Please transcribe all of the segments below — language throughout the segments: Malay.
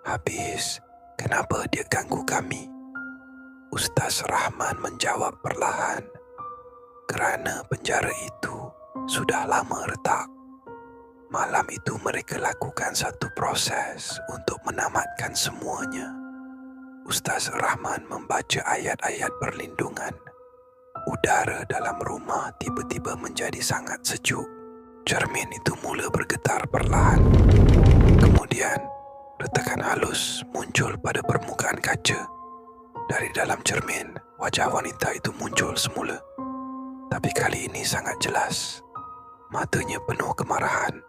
Habis, kenapa dia ganggu kami? Ustaz Rahman menjawab perlahan. Kerana penjara itu sudah lama retak. Malam itu mereka lakukan satu proses untuk menamatkan semuanya. Ustaz Rahman membaca ayat-ayat perlindungan. Udara dalam rumah tiba-tiba menjadi sangat sejuk. Cermin itu mula bergetar perlahan. Kemudian, retakan halus muncul pada permukaan kaca. Dari dalam cermin, wajah wanita itu muncul semula. Tapi kali ini sangat jelas. Matanya penuh kemarahan.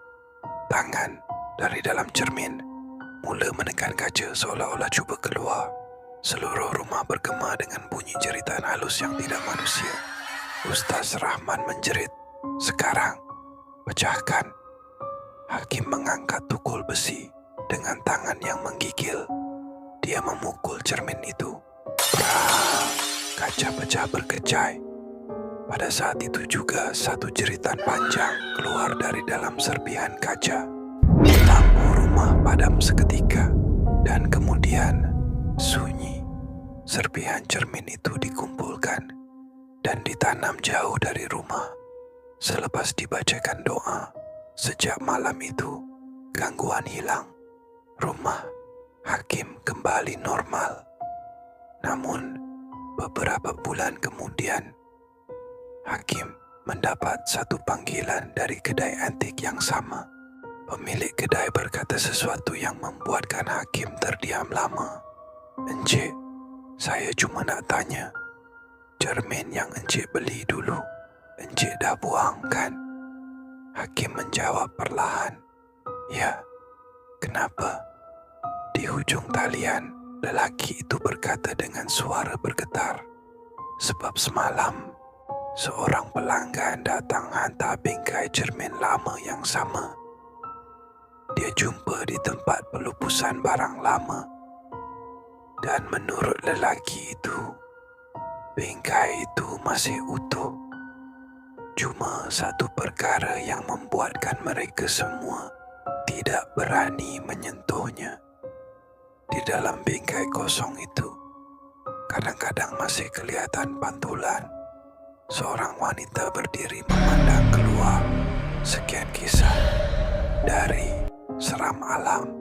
Tangan dari dalam cermin mula menekan kaca seolah-olah cuba keluar. Seluruh rumah bergema dengan bunyi jeritan halus yang tidak manusia. Ustaz Rahman menjerit, "Sekarang, pecahkan." Hakim mengangkat tukul besi dengan tangan yang menggigil. Dia memukul cermin itu. Prah! Kaca pecah berkecai. Pada saat itu juga satu jeritan panjang keluar dari dalam serpihan kaca. Lampu rumah padam seketika dan kemudian sunyi. Serpihan cermin itu dikumpulkan dan ditanam jauh dari rumah. Selepas dibacakan doa, sejak malam itu gangguan hilang. Rumah Hakim kembali normal. Namun beberapa bulan kemudian Hakim mendapat satu panggilan dari kedai antik yang sama. Pemilik kedai berkata sesuatu yang membuatkan Hakim terdiam lama. "Encik, saya cuma nak tanya, cermin yang encik beli dulu, encik dah buang kan?" Hakim menjawab perlahan, "Ya, kenapa?" Di hujung talian, lelaki itu berkata dengan suara bergetar, "Sebab semalam seorang pelanggan datang hantar bingkai cermin lama yang sama. Dia jumpa di tempat pelupusan barang lama. Dan menurut lelaki itu, bingkai itu masih utuh. Cuma satu perkara yang membuatkan mereka semua tidak berani menyentuhnya. Di dalam bingkai kosong itu, kadang-kadang masih kelihatan pantulan. Seorang wanita berdiri memandang keluar." Sekian kisah dari Seram Alam.